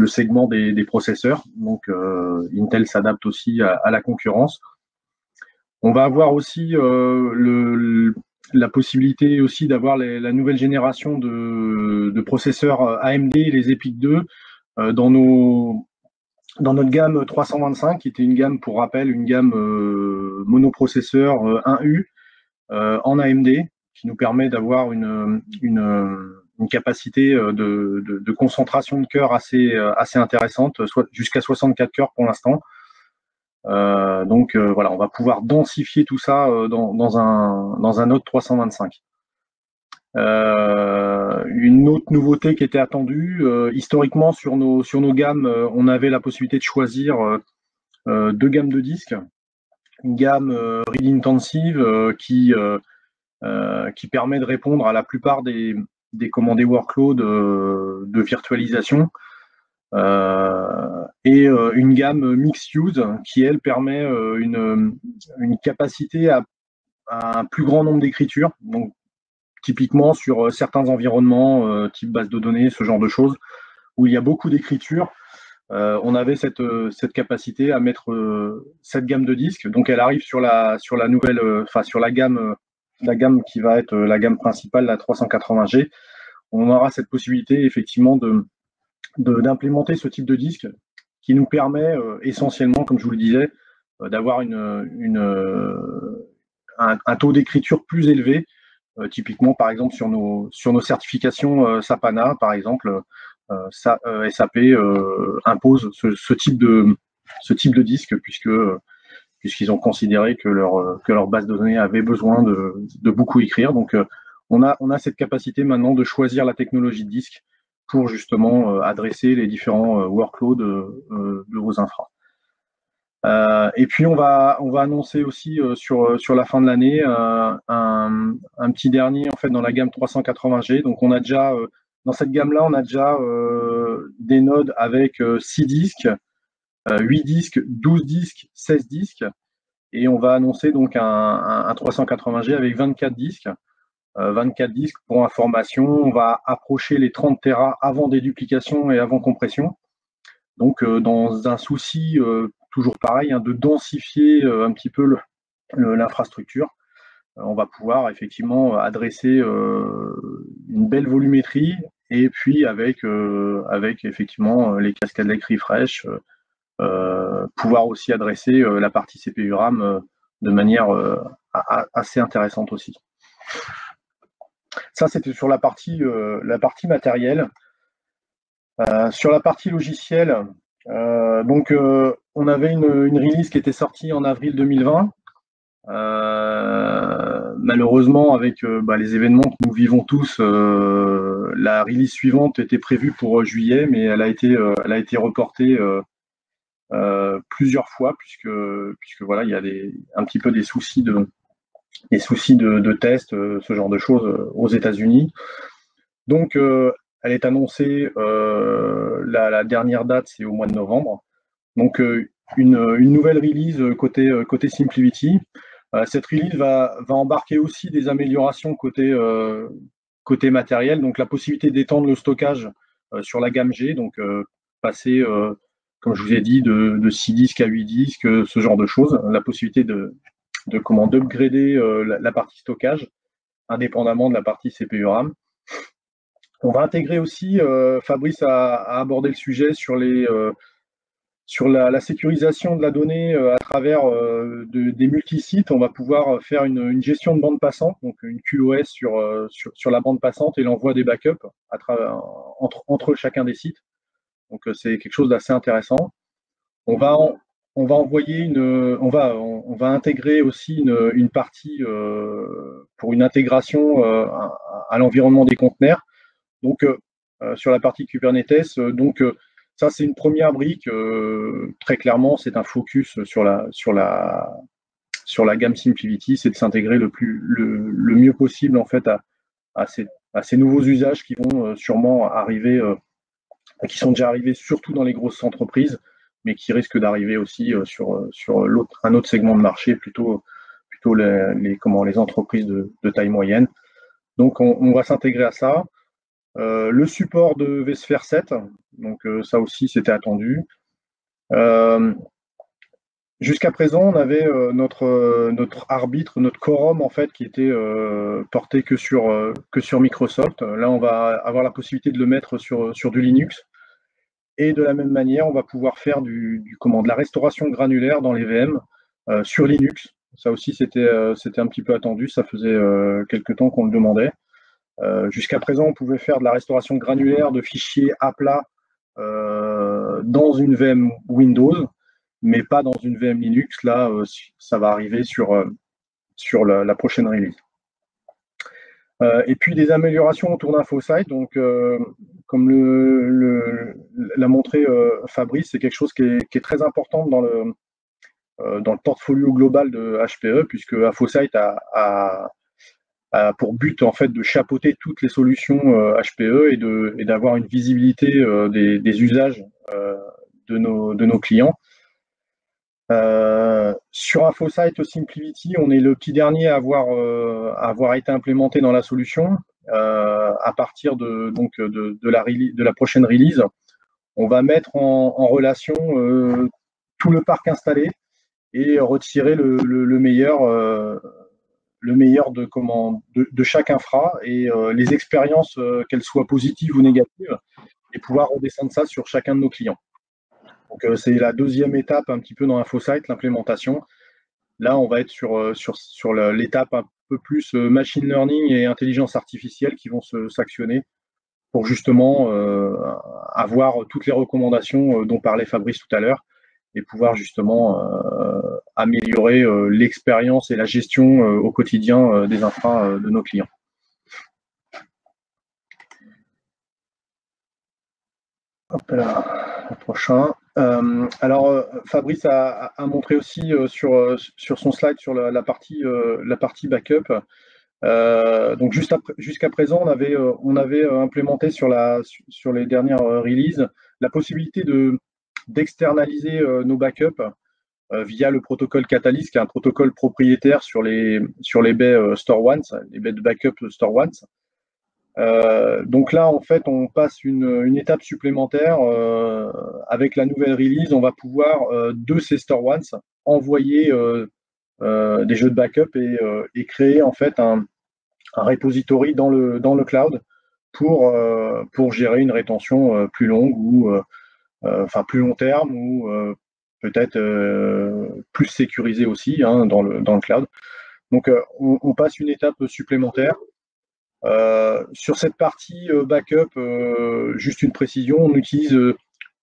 segment des processeurs. Donc Intel s'adapte aussi à la concurrence. On va avoir aussi la possibilité aussi d'avoir la nouvelle génération de processeurs AMD, les EPYC 2, dans notre gamme 325, qui était une gamme, pour rappel, une gamme monoprocesseur 1U en AMD, qui nous permet d'avoir une capacité de concentration de cœur assez intéressante, jusqu'à 64 cœurs pour l'instant. Voilà, on va pouvoir densifier tout ça dans un Note 325. Une autre nouveauté qui était attendue, historiquement sur nos gammes, on avait la possibilité de choisir deux gammes de disques. Une gamme Read Intensive qui permet de répondre à la plupart des workloads de virtualisation. Et une gamme Mixed Use qui, elle, permet une capacité à un plus grand nombre d'écritures. Donc, typiquement sur certains environnements, type base de données, ce genre de choses, où il y a beaucoup d'écritures, on avait cette capacité à mettre cette gamme de disques. Donc, elle arrive sur la nouvelle, sur la gamme qui va être la gamme principale, la 380G. On aura cette possibilité, effectivement, d'implémenter ce type de disque qui nous permet essentiellement, comme je vous le disais, d'avoir un taux d'écriture plus élevé. Typiquement, par exemple, sur nos certifications SAPANA, par exemple, SAP impose ce type de disque, puisqu'ils ont considéré que leur base de données avait besoin de beaucoup écrire. Donc, on a cette capacité maintenant de choisir la technologie de disque pour justement adresser les différents workloads de vos infras. Et puis on va annoncer aussi sur la fin de l'année un petit dernier en fait dans la gamme 380G. Donc on a déjà dans cette gamme-là, on a déjà des nodes avec 6 disques, 8 disques, 12 disques, 16 disques, et on va annoncer donc un 380G avec 24 disques. 24 disques, pour information, on va approcher les 30 Tera avant déduplication et avant compression. Donc, dans un souci toujours pareil, de densifier un petit peu l'infrastructure, on va pouvoir effectivement adresser une belle volumétrie, et puis avec effectivement les cascades refresh, pouvoir aussi adresser la partie CPU RAM de manière assez intéressante aussi. Ça, c'était sur la partie matérielle. Sur la partie logicielle, on avait une release qui était sortie en avril 2020. Malheureusement, avec les événements que nous vivons tous, la release suivante était prévue pour juillet, mais elle a été reportée plusieurs fois, puisque voilà, il y a un petit peu des soucis de tests, ce genre de choses aux États-Unis. Donc, elle est annoncée, la dernière date, c'est au mois de novembre. Donc, une nouvelle release côté SimpliVity. Cette release va embarquer aussi des améliorations côté matériel, donc la possibilité d'étendre le stockage sur la gamme G, donc passer, comme je vous ai dit, de 6 disques à 8 disques, ce genre de choses, la possibilité d'upgrader la partie stockage, indépendamment de la partie CPU RAM. On va intégrer aussi, Fabrice a abordé le sujet sur la sécurisation de la donnée à travers des multisites. On va pouvoir faire une gestion de bande passante, donc une QoS sur la bande passante et l'envoi des backups entre chacun des sites. Donc c'est quelque chose d'assez intéressant. On va intégrer aussi une partie pour une intégration à l'environnement des conteneurs. Donc sur la partie Kubernetes, ça, c'est une première brique. Très clairement, c'est un focus sur la gamme SimpliVity, c'est de s'intégrer le mieux possible en fait à ces nouveaux usages qui vont sûrement arriver, qui sont déjà arrivés surtout dans les grosses entreprises, mais qui risquent d'arriver aussi sur un autre segment de marché, plutôt les entreprises de taille moyenne. Donc, on va s'intégrer à ça. Le support de vSphere 7, donc ça aussi c'était attendu. Jusqu'à présent, on avait notre arbitre, notre quorum en fait, qui était porté que sur Microsoft. Là, on va avoir la possibilité de le mettre sur du Linux. Et de la même manière, on va pouvoir faire de la restauration granulaire dans les VM sur Linux. Ça aussi, c'était un petit peu attendu. Ça faisait quelques temps qu'on le demandait. Jusqu'à présent, on pouvait faire de la restauration granulaire de fichiers à plat dans une VM Windows, mais pas dans une VM Linux. Là, ça va arriver sur la prochaine release. Et puis des améliorations autour d'InfoSight. Donc, comme l'a montré Fabrice, c'est quelque chose qui est très important dans le portfolio global de HPE, puisque InfoSight a pour but en fait de chapeauter toutes les solutions HPE et d'avoir une visibilité des usages de nos clients. Sur InfoSight SimpliVity, on est le petit dernier à avoir été implémenté dans la solution. À partir de la prochaine release, on va mettre en relation tout le parc installé et retirer le meilleur de chaque infra et les expériences, qu'elles soient positives ou négatives, et pouvoir redescendre ça sur chacun de nos clients. Donc c'est la deuxième étape un petit peu dans InfoSight, l'implémentation. Là, on va être sur l'étape un peu plus machine learning et intelligence artificielle qui vont s'actionner pour justement avoir toutes les recommandations dont parlait Fabrice tout à l'heure et pouvoir justement améliorer l'expérience et la gestion au quotidien des infras de nos clients. Hop là, le prochain. Alors, Fabrice a montré aussi sur son slide sur la partie backup. Donc jusqu'à présent, on avait implémenté sur les dernières releases la possibilité d'externaliser nos backups via le protocole Catalyst, qui est un protocole propriétaire sur les baies StoreOne, les baies de backup StoreOne. Donc là, en fait, on passe une étape supplémentaire. Avec la nouvelle release, on va pouvoir, de ces StoreOne, envoyer des jeux de backup et créer en fait un repository dans le cloud pour gérer une rétention plus longue ou plus long terme ou peut-être plus sécurisée aussi dans le cloud. Donc on passe une étape supplémentaire. Sur cette partie backup, juste une précision, on utilise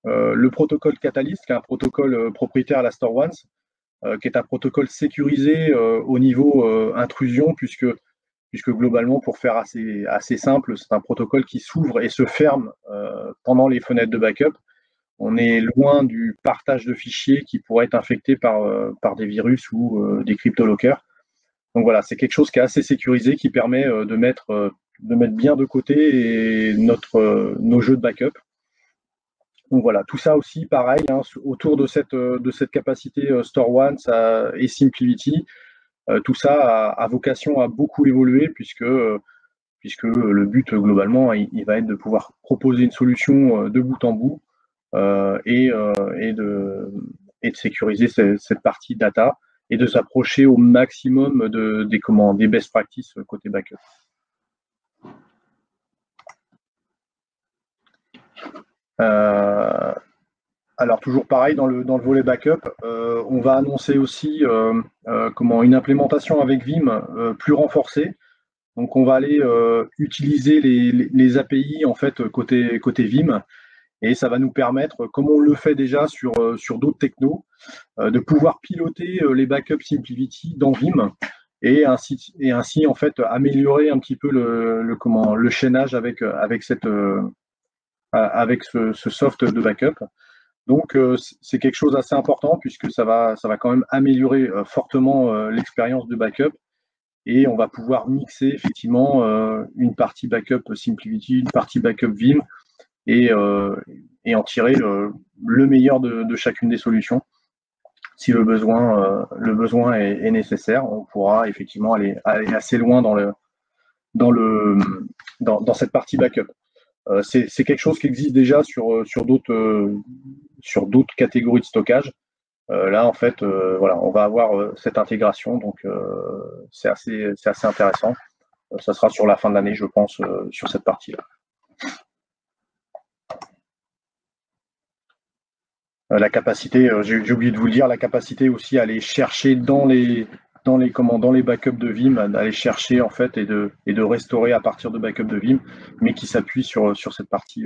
le protocole Catalyst, qui est un protocole propriétaire à la StoreOne, qui est un protocole sécurisé au niveau intrusion, puisque globalement, pour faire assez simple, c'est un protocole qui s'ouvre et se ferme pendant les fenêtres de backup. On est loin du partage de fichiers qui pourrait être infecté par des virus ou des cryptolockers. Donc voilà, c'est quelque chose qui est assez sécurisé, qui permet de mettre bien de côté nos jeux de backup. Donc voilà, tout ça aussi pareil, autour de cette capacité StoreOne et SimpliVity. Tout ça a vocation à beaucoup évoluer puisque le but globalement, il va être de pouvoir proposer une solution de bout en bout et de sécuriser cette partie data et de s'approcher au maximum des best practices côté backup. Alors toujours pareil dans le volet backup, on va annoncer aussi une implémentation avec Vim plus renforcée. Donc on va aller utiliser les API en fait côté Vim et ça va nous permettre, comme on le fait déjà sur d'autres technos, de pouvoir piloter les backups SimpliVity dans Vim et ainsi en fait améliorer un petit peu le chaînage avec ce soft de backup. Donc c'est quelque chose d'assez important puisque ça va quand même améliorer fortement l'expérience de backup et on va pouvoir mixer effectivement une partie backup SimpliVity, une partie backup Vim et en tirer le meilleur de chacune des solutions. Si le besoin est nécessaire, on pourra effectivement aller assez loin dans cette partie backup. C'est quelque chose qui existe déjà sur d'autres catégories de stockage. Là, en fait, voilà, on va avoir cette intégration, donc c'est assez intéressant. Ça sera sur la fin de l'année, je pense, sur cette partie-là. La capacité, j'ai oublié de vous le dire, la capacité aussi à aller chercher dans les backups de Vim, d'aller chercher en fait et de restaurer à partir de backups de Vim, mais qui s'appuie sur cette partie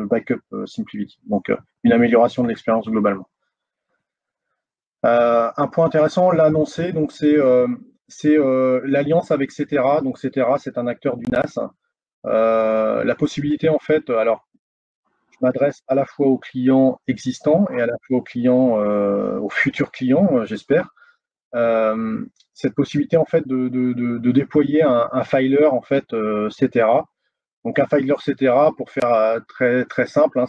backup SimpliVity. Donc une amélioration de l'expérience globalement. Un point intéressant, l'a annoncé, donc c'est l'alliance avec Cetera. Donc Cetera, c'est un acteur du NAS. La possibilité en fait, alors je m'adresse à la fois aux clients existants et à la fois aux futurs clients, j'espère. Cette possibilité en fait de déployer un filer en fait Cetera. Donc un filer Cetera, pour faire très très simple, hein,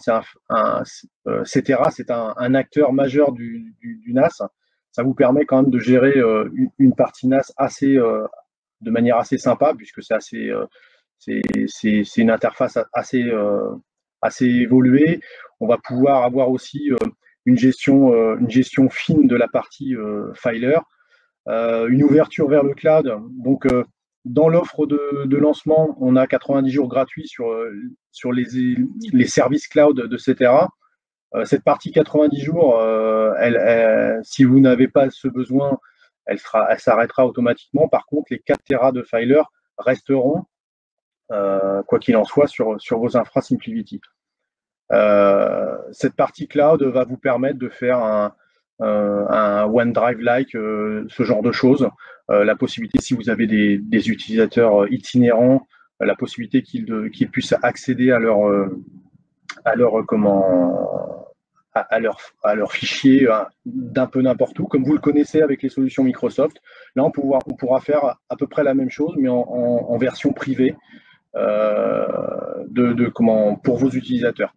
Cetera, c'est un acteur majeur du NAS. Ça vous permet quand même de gérer une partie NAS de manière assez sympa puisque c'est une interface assez évoluée. On va pouvoir avoir aussi une gestion fine de la partie filer, une ouverture vers le cloud. Donc, dans l'offre de lancement, on a 90 jours gratuits sur les services cloud de Cetera. Cette partie 90 jours, si vous n'avez pas ce besoin, elle s'arrêtera automatiquement. Par contre, les 4 Tera de filer resteront, quoi qu'il en soit, sur vos infra SimpliVity. Cette partie cloud va vous permettre de faire un OneDrive-like, ce genre de choses. La possibilité, si vous avez des utilisateurs itinérants, la possibilité qu'ils puissent accéder à leurs fichiers d'un peu n'importe où, comme vous le connaissez avec les solutions Microsoft. Là, on pourra faire à peu près la même chose, mais en version privée pour vos utilisateurs.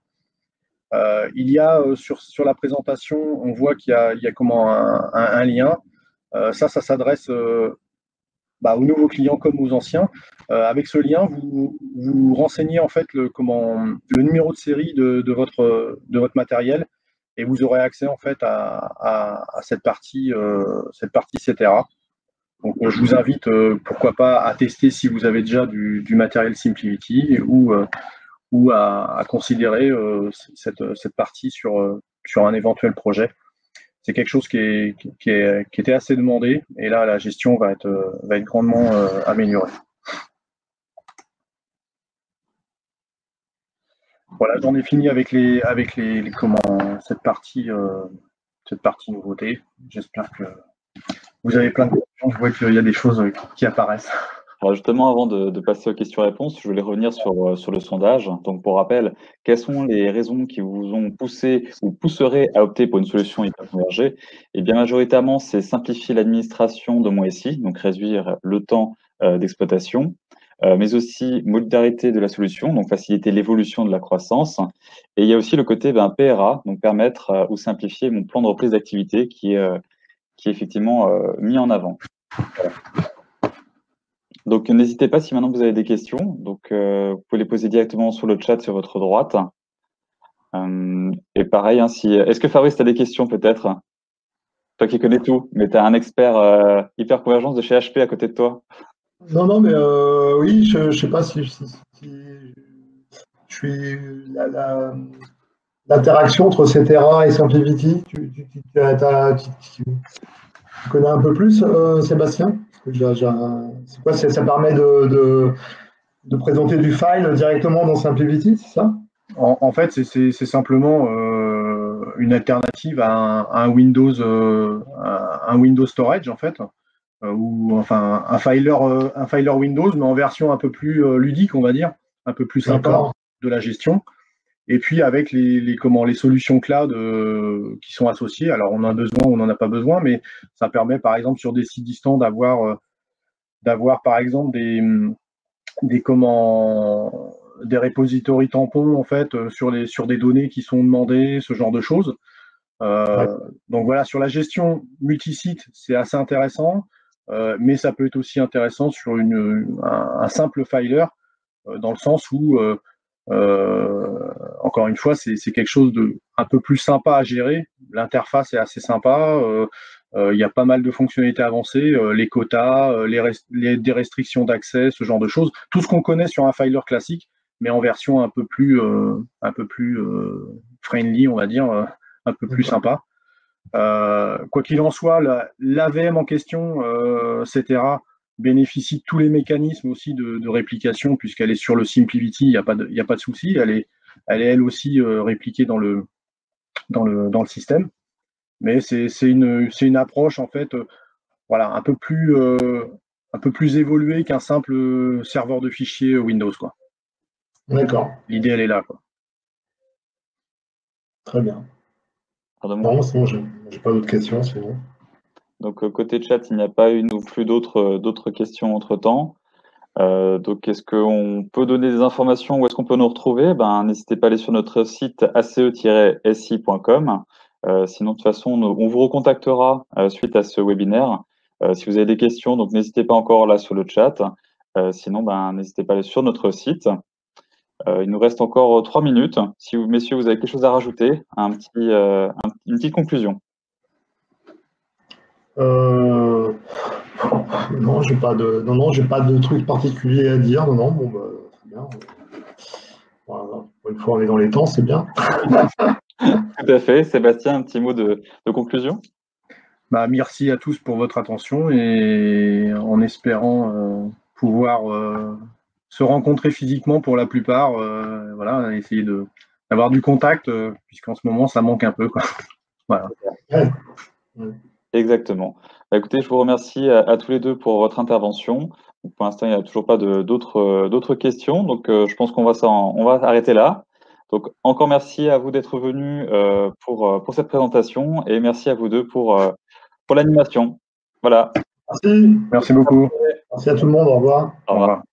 Il y a sur la présentation, on voit qu'il y a un lien. Ça s'adresse aux nouveaux clients comme aux anciens. Avec ce lien, vous renseignez en fait le numéro de série de votre matériel et vous aurez accès en fait à cette partie Cetera. Donc je vous invite pourquoi pas à tester si vous avez déjà du matériel SimpliVity ou à considérer cette partie sur un éventuel projet. C'est quelque chose qui était assez demandé et là la gestion va être grandement améliorée. Voilà, j'en ai fini avec cette partie nouveauté. J'espère que vous avez plein de questions. Je vois qu'il y a des choses qui apparaissent. Alors justement, avant de passer aux questions-réponses, je voulais revenir sur le sondage. Donc, pour rappel, quelles sont les raisons qui vous ont poussé ou pousseraient à opter pour une solution hyperconvergée? Eh bien, majoritairement, c'est simplifier l'administration de mon SI, donc réduire le temps d'exploitation, mais aussi modularité de la solution, donc faciliter l'évolution de la croissance. Et il y a aussi le côté PRA, donc permettre ou simplifier mon plan de reprise d'activité qui qui est effectivement mis en avant. Voilà. Donc, n'hésitez pas si maintenant vous avez des questions. Donc, vous pouvez les poser directement sur le chat sur votre droite. Et pareil, hein, est-ce que Fabrice, tu as des questions peut-être? Toi qui connais tout, mais tu as un expert hyperconvergence de chez HP à côté de toi. Non, mais oui, je ne sais pas si je suis l'interaction entre Cetera et SimpliVity. Tu connais un peu plus, Sébastien? C'est quoi? Ça permet de présenter du file directement dans SimpliVity, c'est ça? En fait, c'est simplement une alternative à un Windows Storage, en fait, ou enfin un filer Windows, mais en version un peu plus ludique, on va dire, un peu plus sympa de la gestion. Et puis avec les solutions cloud qui sont associées. Alors on en a besoin ou on n'en a pas besoin, mais ça permet par exemple sur des sites distants d'avoir par exemple des repositories tampons en fait sur des données qui sont demandées, ce genre de choses. Donc voilà, sur la gestion multisite, c'est assez intéressant, mais ça peut être aussi intéressant sur un simple filer, dans le sens où encore une fois, c'est quelque chose de un peu plus sympa à gérer. L'interface est assez sympa. Il y a pas mal de fonctionnalités avancées, les quotas, des restrictions d'accès, ce genre de choses. Tout ce qu'on connaît sur un filer classique, mais en version un peu plus friendly, on va dire, un peu plus sympa. Quoi qu'il en soit, l'AVM en question, Cetera, bénéficie de tous les mécanismes aussi de réplication, puisqu'elle est sur le SimpliVity, il n'y a pas de souci. Elle est elle aussi répliquée dans le système. Mais c'est une approche en fait, voilà, un peu plus évoluée qu'un simple serveur de fichiers Windows, quoi. D'accord. L'idée, elle est là, quoi. Très bien. Non, sinon, j'ai pas d'autres questions, sinon. Donc, côté chat, il n'y a pas eu non plus d'autres questions entre-temps. Donc, est-ce qu'on peut donner des informations? Où est-ce qu'on peut nous retrouver? N'hésitez pas à aller sur notre site ace-si.com. Sinon, de toute façon, on vous recontactera suite à ce webinaire. Si vous avez des questions, donc n'hésitez pas encore là sur le chat. Sinon, n'hésitez pas à aller sur notre site. Il nous reste encore 3 minutes. Si vous, messieurs, vous avez quelque chose à rajouter, une petite conclusion. Non, j'ai pas de truc particulier à dire. Non, bon, très bien. Voilà. Une fois on est dans les temps, c'est bien. Tout à fait. Sébastien, un petit mot de conclusion? Merci à tous pour votre attention et en espérant pouvoir se rencontrer physiquement pour la plupart, voilà, essayer d'avoir du contact, puisqu'en ce moment ça manque un peu, quoi. Voilà. Ouais. Exactement. Écoutez, je vous remercie à tous les deux pour votre intervention. Pour l'instant, il n'y a toujours pas d'autres questions, donc je pense qu'on va arrêter là. Donc encore merci à vous d'être venus pour cette présentation et merci à vous deux pour l'animation. Voilà. Merci. Merci beaucoup. Merci à tout le monde. Au revoir. Au revoir.